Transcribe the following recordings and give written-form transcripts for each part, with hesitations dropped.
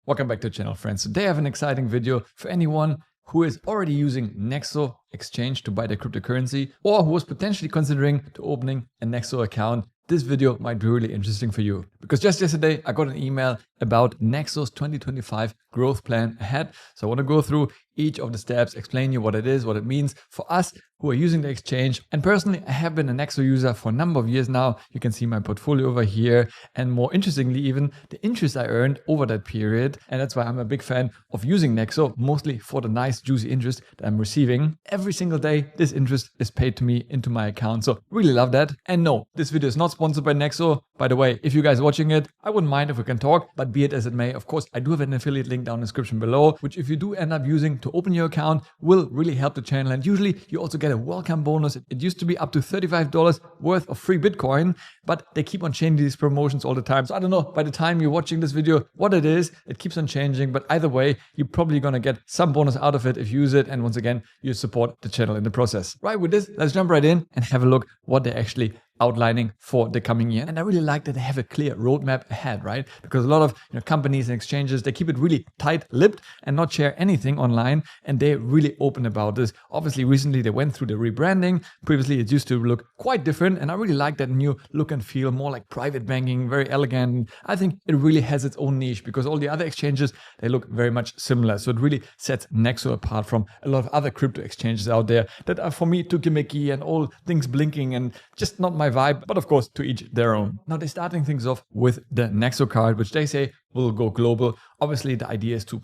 Welcome back to the channel, friends. Today I have an exciting video for anyone who is already using Nexo Exchange to buy their cryptocurrency or who was potentially considering to opening a Nexo account. This video might be really interesting for you because just yesterday I got an email about Nexo's 2025 growth plan ahead. So I want to go through each of the steps, explain you what it is, what it means for us who are using the exchange. And personally, I have been a Nexo user for a number of years now. You can see my portfolio over here. And more interestingly, even the interest I earned over that period. And that's why I'm a big fan of using Nexo, mostly for the nice juicy interest that I'm receiving. Every single day, this interest is paid to me into my account. So really love that. And no, this video is not sponsored by Nexo. By the way, if you guys are watching it, I wouldn't mind if we can talk, but be it as it may, of course, I do have an affiliate link down in the description below, which if you do end up using to open your account will really help the channel. And usually you also get a welcome bonus. It used to be up to $35 worth of free Bitcoin, but they keep on changing these promotions all the time. So I don't know by the time you're watching this video what it is. It keeps on changing, but either way, you're probably going to get some bonus out of it if you use it. And once again, you support the channel in the process. Right, with this, let's jump right in and have a look what they're actually outlining for the coming year. And I really like that they have a clear roadmap ahead, right? Because a lot of companies and exchanges, they keep it really tight-lipped and not share anything online, and they're really open about this. Obviously, recently they went through the rebranding. Previously, it used to look quite different, and I really like that new look and feel, more like private banking, very elegant. I think it really has its own niche because all the other exchanges, they look very much similar. So it really sets Nexo apart from a lot of other crypto exchanges out there that are, for me, too gimmicky and all things blinking and just not my vibe, but of course to each their own. Now they're starting things off with the Nexo Card, which they say will go global. Obviously, the idea is to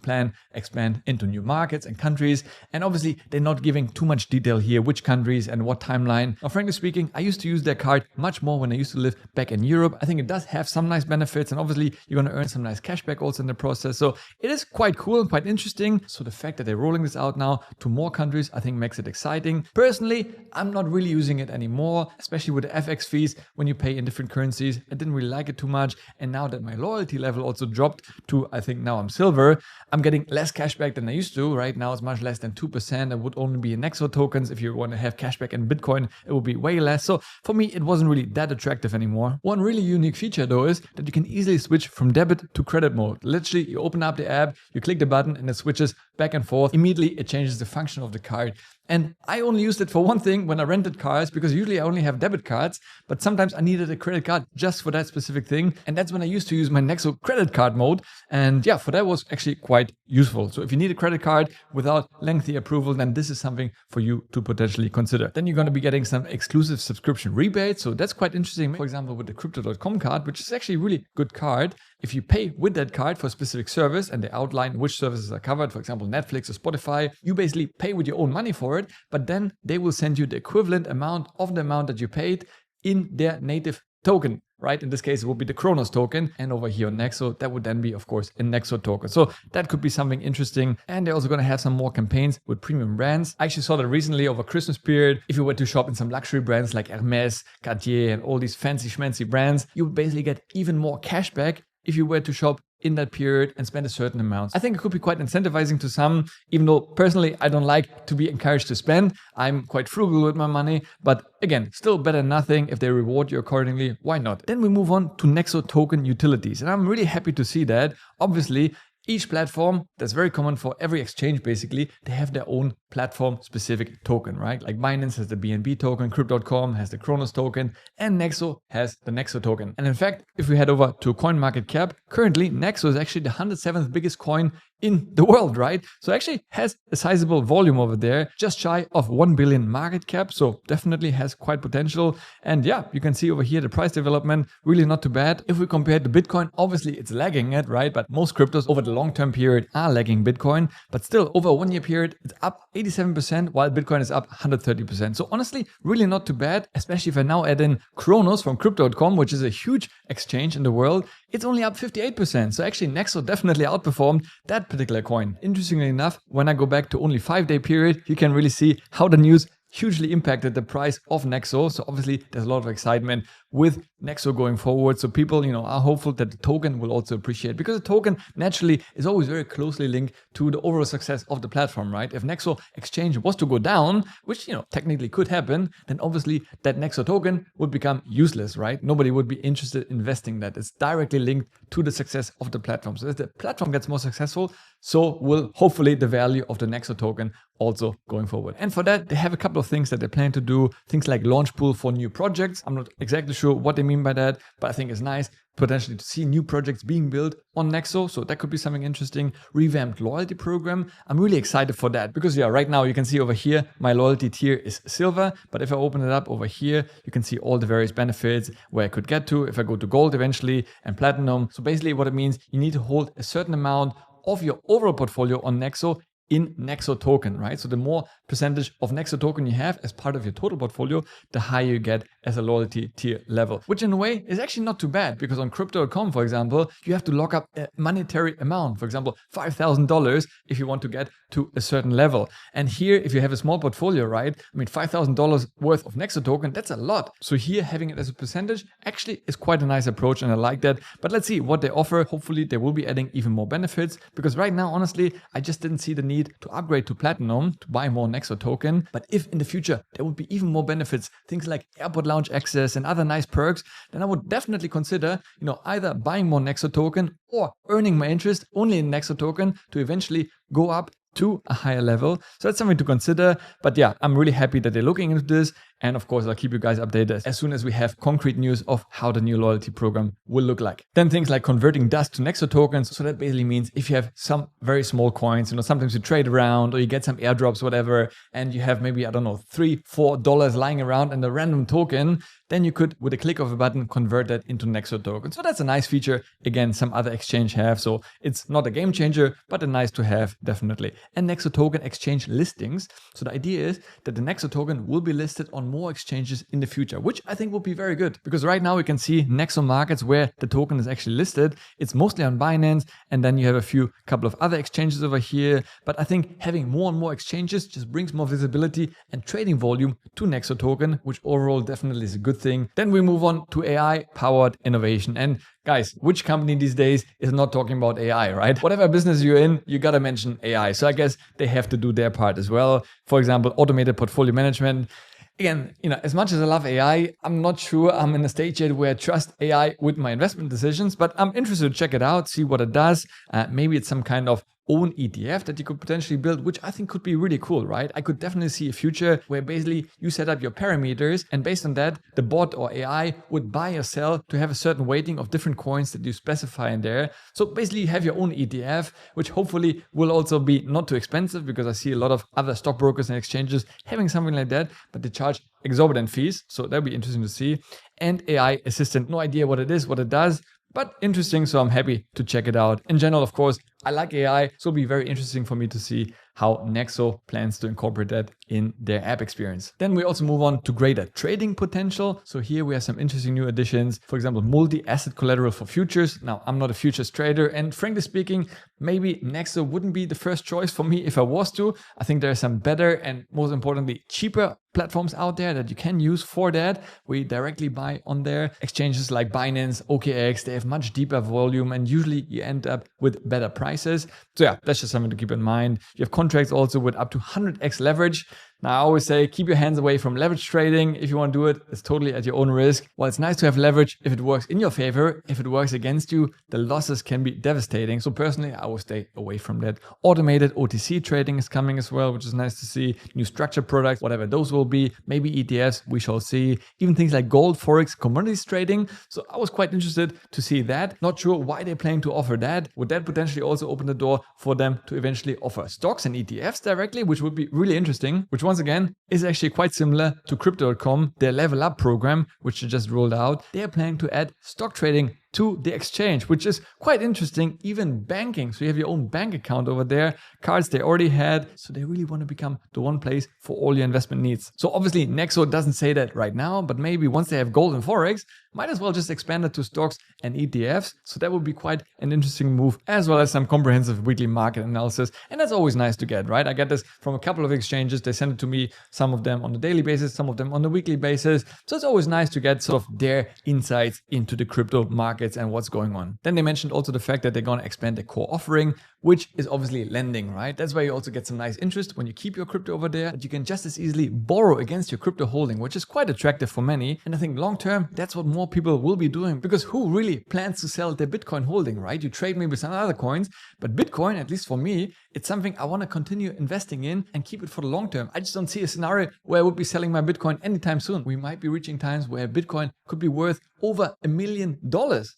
expand into new markets and countries. And obviously, they're not giving too much detail here, which countries and what timeline. Now, frankly speaking, I used to use their card much more when I used to live back in Europe. I think it does have some nice benefits. And obviously, you're going to earn some nice cashback also in the process. So it is quite cool and quite interesting. So the fact that they're rolling this out now to more countries, I think makes it exciting. Personally, I'm not really using it anymore, especially with the FX fees when you pay in different currencies. I didn't really like it too much. And now that my loyalty level also dropped to, I think now I'm silver, I'm getting less cashback than I used to. Right now it's much less than 2%. It would only be in Nexo tokens. If you want to have cashback in Bitcoin, it would be way less. So for me, it wasn't really that attractive anymore. One really unique feature though is that you can easily switch from debit to credit mode. Literally, you open up the app, you click the button and it switches back and forth. Immediately, it changes the function of the card. And I only used it for one thing when I rented cars, because usually I only have debit cards, but sometimes I needed a credit card just for that specific thing. And that's when I used to use my Nexo credit card mode. And yeah, for that was actually quite useful. So if you need a credit card without lengthy approval, then this is something for you to potentially consider. Then you're going to be getting some exclusive subscription rebates. So that's quite interesting. For example, with the crypto.com card, which is actually a really good card. If you pay with that card for a specific service and they outline which services are covered, for example, Netflix or Spotify, you basically pay with your own money for it, but then they will send you the equivalent amount of the amount that you paid in their native token, right? In this case, it will be the Kronos token. And over here on Nexo, that would then be, of course, a Nexo token. So that could be something interesting. And they're also going to have some more campaigns with premium brands. I actually saw that recently over Christmas period. If you were to shop in some luxury brands like Hermes, Cartier, and all these fancy schmancy brands, you would basically get even more cashback if you were to shop in that period and spend a certain amount. I think it could be quite incentivizing to some, even though personally I don't like to be encouraged to spend. I'm quite frugal with my money, but again, still better than nothing. If they reward you accordingly, why not? Then we move on to Nexo Token utilities. And I'm really happy to see that. Obviously, each platform, that's very common for every exchange basically, they have their own platform specific token, right? Like Binance has the BNB token, Crypto.com has the Kronos token, and Nexo has the Nexo token. And in fact, if we head over to CoinMarketCap, currently Nexo is actually the 107th biggest coin in the world, right? So actually has a sizable volume over there, just shy of 1 billion market cap. So definitely has quite potential. And yeah, you can see over here the price development, really not too bad. If we compare it to Bitcoin, obviously it's lagging it, right? But most cryptos over the long-term period are lagging Bitcoin, but still over a 1 year period, it's up 87%, while Bitcoin is up 130%. So honestly, really not too bad, especially if I now add in Kronos from Crypto.com, which is a huge exchange in the world, it's only up 58%. So actually Nexo definitely outperformed that particular coin. Interestingly enough, when I go back to only 5-day period, you can really see how the news hugely impacted the price of Nexo. So obviously there's a lot of excitement with Nexo going forward. So people, are hopeful that the token will also appreciate, because the token naturally is always very closely linked to the overall success of the platform, right? If Nexo exchange was to go down, which, technically could happen, then obviously that Nexo token would become useless, right? Nobody would be interested in investing that. It's directly linked to the success of the platform. So as the platform gets more successful, so will hopefully the value of the Nexo token also going forward. And for that, they have a couple of things that they plan to do. Things like launch pool for new projects. I'm not exactly sure what they mean by that, but I think it's nice potentially to see new projects being built on Nexo. So that could be something interesting. Revamped loyalty program. I'm really excited for that because right now you can see over here, my loyalty tier is silver. But if I open it up over here, you can see all the various benefits where I could get to if I go to gold eventually and platinum. So basically what it means, you need to hold a certain amount of your overall portfolio on Nexo in Nexo Token, right? So the more percentage of Nexo Token you have as part of your total portfolio, the higher you get as a loyalty tier level, which in a way is actually not too bad, because on crypto.com, for example, you have to lock up a monetary amount, for example, $5,000 if you want to get to a certain level. And here, if you have a small portfolio, right? I mean, $5,000 worth of Nexo Token, that's a lot. So here, having it as a percentage actually is quite a nice approach, and I like that. But let's see what they offer. Hopefully, they will be adding even more benefits, because right now, honestly, I just didn't see the need to upgrade to platinum to buy more Nexo Token. But if in the future there would be even more benefits, things like airport lounge access and other nice perks, then I would definitely consider, either buying more Nexo Token or earning my interest only in Nexo Token to eventually go up to a higher level. So that's something to consider. But yeah, I'm really happy that they're looking into this. And of course, I'll keep you guys updated as soon as we have concrete news of how the new loyalty program will look like. Then things like converting dust to Nexo tokens. So that basically means if you have some very small coins, sometimes you trade around or you get some airdrops, whatever, and you have maybe, I don't know, $3, $4 lying around in a random token, then you could, with a click of a button, convert that into Nexo token. So that's a nice feature. Again, some other exchange have. So it's not a game changer, but a nice to have, definitely. And Nexo token exchange listings. So the idea is that the Nexo token will be listed on more exchanges in the future, which I think will be very good, because right now we can see Nexo markets where the token is actually listed. It's mostly on Binance, and then you have a couple of other exchanges over here. But I think having more and more exchanges just brings more visibility and trading volume to Nexo token, which overall definitely is a good thing. Then we move on to AI powered innovation. And guys, which company these days is not talking about AI, right? Whatever business you're in, you gotta mention AI. So I guess they have to do their part as well. For example, automated portfolio management. Again, as much as I love AI, I'm not sure I'm in a stage yet where I trust AI with my investment decisions, but I'm interested to check it out, see what it does. Maybe it's some kind of own ETF that you could potentially build, which I think could be really cool, right? I could definitely see a future where basically you set up your parameters, and based on that, the bot or AI would buy or sell to have a certain weighting of different coins that you specify in there. So basically you have your own ETF, which hopefully will also be not too expensive, because I see a lot of other stockbrokers and exchanges having something like that, but they charge exorbitant fees. So that'll be interesting to see. And AI assistant, no idea what it is, what it does, but interesting. So I'm happy to check it out. In general, of course, I like AI, so it'll be very interesting for me to see how Nexo plans to incorporate that in their app experience. Then we also move on to greater trading potential. So here we have some interesting new additions. For example, multi-asset collateral for futures. Now, I'm not a futures trader, and frankly speaking, maybe Nexo wouldn't be the first choice for me if I was to. I think there are some better and, most importantly, cheaper platforms out there that you can use for that. We directly buy on their exchanges like Binance, OKX. They have much deeper volume, and usually you end up with better prices. So yeah, that's just something to keep in mind. You have contracts also with up to 100x leverage. Now, I always say, keep your hands away from leverage trading. If you want to do it, it's totally at your own risk. While it's nice to have leverage if it works in your favor, if it works against you, the losses can be devastating. So personally, I would stay away from that. Automated OTC trading is coming as well, which is nice to see. New structured products, whatever those will be, maybe ETFs, we shall see. Even things like gold, forex, commodities trading. So I was quite interested to see that. Not sure why they're planning to offer that. Would that potentially also open the door for them to eventually offer stocks and ETFs directly, which would be really interesting, which once again is actually quite similar to crypto.com, their level up program, which they just rolled out. They are planning to add stock trading to the exchange, which is quite interesting. Even banking, so you have your own bank account over there, cards they already had, so they really want to become the one place for all your investment needs. So obviously Nexo doesn't say that right now, but maybe once they have gold and forex, might as well just expand it to stocks and ETFs. So that would be quite an interesting move, as well as some comprehensive weekly market analysis. And that's always nice to get, right? I get this from a couple of exchanges. They send it to me, some of them on a daily basis, some of them on a weekly basis. So it's always nice to get sort of their insights into the crypto markets and what's going on. Then they mentioned also the fact that they're going to expand their core offering, which is obviously lending, right? That's where you also get some nice interest when you keep your crypto over there, but you can just as easily borrow against your crypto holding, which is quite attractive for many. And I think long term, that's what more people will be doing, because who really plans to sell their Bitcoin holding, right? You trade maybe some other coins, but Bitcoin, at least for me, it's something I want to continue investing in and keep it for the long term. I just don't see a scenario where I would be selling my Bitcoin anytime soon. We might be reaching times where Bitcoin could be worth over $1 million.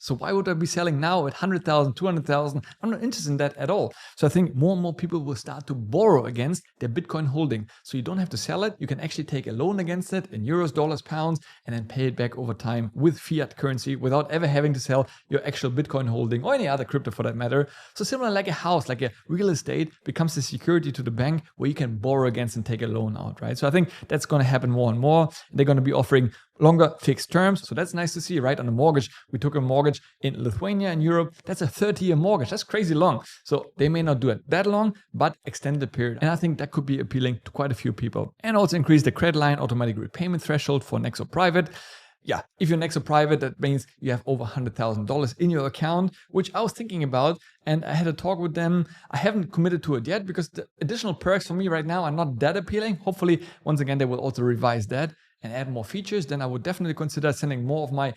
So why would I be selling now at 100,000, 200,000? I'm not interested in that at all. So I think more and more people will start to borrow against their Bitcoin holding. So you don't have to sell it. You can actually take a loan against it in euros, dollars, pounds, and then pay it back over time with fiat currency without ever having to sell your actual Bitcoin holding or any other crypto for that matter. So similar like a house, like a real estate becomes the security to the bank where you can borrow against and take a loan out, right? So I think that's going to happen more and more. They're going to be offering longer fixed terms. So that's nice to see, right? On a mortgage, we took a mortgage in Lithuania in Europe. That's a 30-year mortgage. That's crazy long. So they may not do it that long, but extend the period. And I think that could be appealing to quite a few people. And also increase the credit line automatic repayment threshold for Nexo Private. Yeah, if you're Nexo Private, that means you have over $100,000 in your account, which I was thinking about. And I had a talk with them. I haven't committed to it yet because the additional perks for me right now are not that appealing. Hopefully, once again, they will also revise that and add more features. Then I would definitely consider sending more of my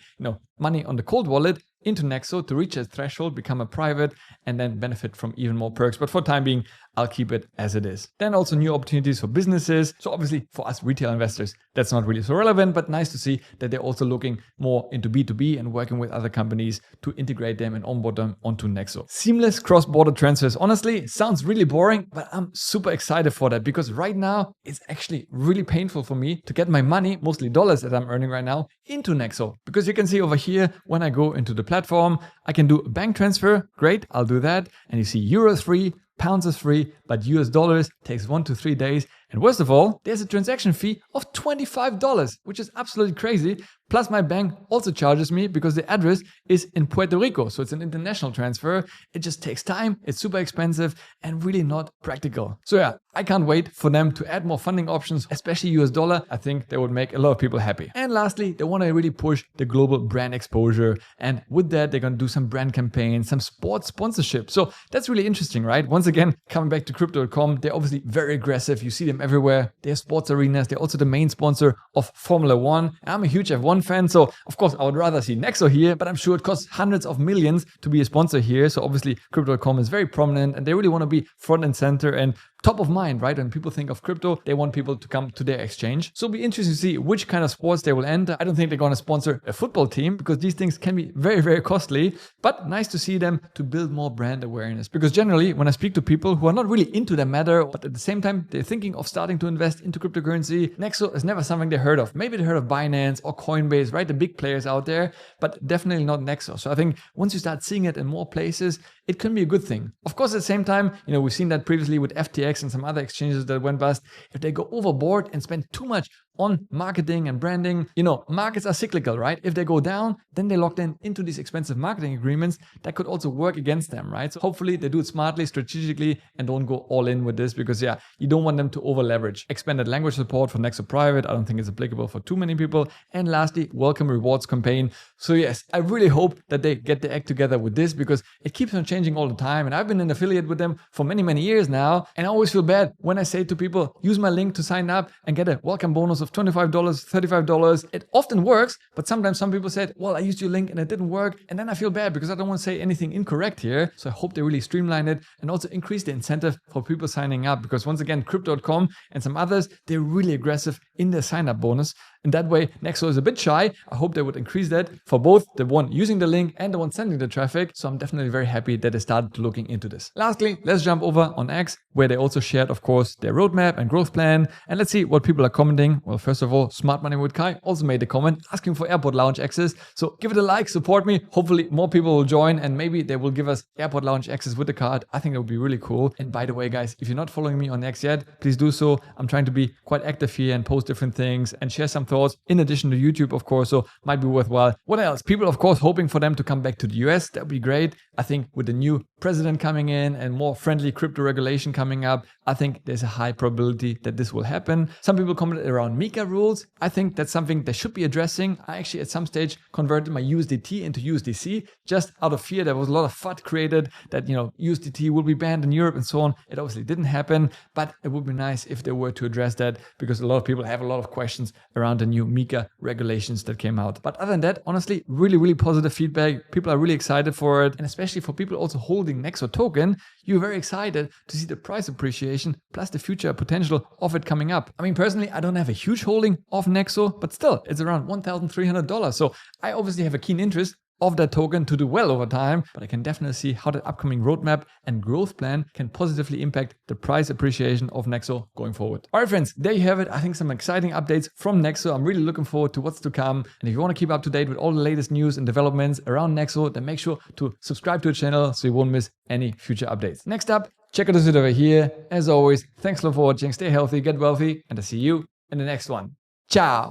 money on the cold wallet into Nexo to reach a threshold, become a private, and then benefit from even more perks. But for the time being, I'll keep it as it is. Then also new opportunities for businesses. So obviously for us retail investors, that's not really so relevant, but nice to see that they're also looking more into B2B and working with other companies to integrate them and onboard them onto Nexo. Seamless cross-border transfers. Honestly, sounds really boring, but I'm super excited for that because right now it's actually really painful for me to get my money, mostly dollars that I'm earning right now, into Nexo. Because you can see over here, when I go into the platform, I can do a bank transfer. Great, I'll do that. And you see euros free, pounds is free, but US dollars takes 1 to 3 days. And worst of all, there's a transaction fee of $25, which is absolutely crazy. Plus my bank also charges me because the address is in Puerto Rico. So it's an international transfer. It just takes time. It's super expensive and really not practical. So yeah, I can't wait for them to add more funding options, especially US dollar. I think they would make a lot of people happy. And lastly, they want to really push the global brand exposure. And with that, they're going to do some brand campaigns, some sports sponsorship. So that's really interesting, right? Once again, coming back to crypto.com, they're obviously very aggressive. You see them everywhere. They have sports arenas. They're also the main sponsor of Formula One. I'm a huge F1 fan, so of course I would rather see Nexo here, but I'm sure it costs hundreds of millions to be a sponsor here. So obviously crypto.com is very prominent and they really want to be front and center and top of mind, right? When people think of crypto, they want people to come to their exchange. So it'll be interesting to see which kind of sports they will enter. I don't think they're going to sponsor a football team because these things can be very, very costly, but nice to see them to build more brand awareness. Because generally, when I speak to people who are not really into the matter, but at the same time, they're thinking of starting to invest into cryptocurrency, Nexo is never something they heard of. Maybe they heard of Binance or Coinbase, right? The big players out there, but definitely not Nexo. So I think once you start seeing it in more places, it can be a good thing. Of course, at the same time, we've seen that previously with FTX and some other exchanges that went bust. If they go overboard and spend too much on marketing and branding, markets are cyclical, right? If they go down, then they locked into these expensive marketing agreements that could also work against them, right? So hopefully they do it smartly, strategically, and don't go all in with this because you don't want them to over leverage. Expanded language support for Nexo Private. I don't think it's applicable for too many people. And lastly, welcome rewards campaign. So yes, I really hope that they get the act together with this because it keeps on changing all the time. And I've been an affiliate with them for many, many years now. And I always feel bad when I say to people, use my link to sign up and get a welcome bonus of $25, $35. It often works, but sometimes some people said, well, I used your link and it didn't work. And then I feel bad because I don't want to say anything incorrect here. So I hope they really streamline it and also increase the incentive for people signing up. Because once again, Crypto.com and some others, they're really aggressive in their sign up bonus. And that way, Nexo is a bit shy. I hope they would increase that for both the one using the link and the one sending the traffic. So I'm definitely very happy that they started looking into this. Lastly, let's jump over on X, where they also shared, of course, their roadmap and growth plan. And let's see what people are commenting. Well, Well, first of all, Smart Money with Kai also made a comment asking for airport lounge access. So give it a like, support me. Hopefully more people will join and maybe they will give us airport lounge access with the card. I think it would be really cool. And by the way, guys, if you're not following me on X yet, please do so. I'm trying to be quite active here and post different things and share some thoughts in addition to YouTube, of course. So might be worthwhile. What else? People, of course, hoping for them to come back to the US. That would be great. I think with the new president coming in and more friendly crypto regulation coming up, I think there's a high probability that this will happen. Some people commented around MiCA rules. I think that's something they should be addressing. I actually at some stage converted my USDT into USDC just out of fear. There was a lot of FUD created that, USDT will be banned in Europe and so on. It obviously didn't happen, but it would be nice if they were to address that because a lot of people have a lot of questions around the new MiCA regulations that came out. But other than that, honestly, really, really positive feedback. People are really excited for it. And especially for people also holding Nexo Token, you're very excited to see the price appreciation plus the future potential of it coming up. I mean, personally, I don't have a huge holding of Nexo, but still, it's around $1,300. So I obviously have a keen interest of that token to do well over time, but I can definitely see how the upcoming roadmap and growth plan can positively impact the price appreciation of Nexo going forward. All right, friends, there you have it. I think some exciting updates from Nexo. I'm really looking forward to what's to come. And if you want to keep up to date with all the latest news and developments around Nexo, then make sure to subscribe to the channel so you won't miss any future updates. Next up, check out this video over here. As always, thanks a lot for watching. Stay healthy, get wealthy, and I'll see you in the next one. Ciao.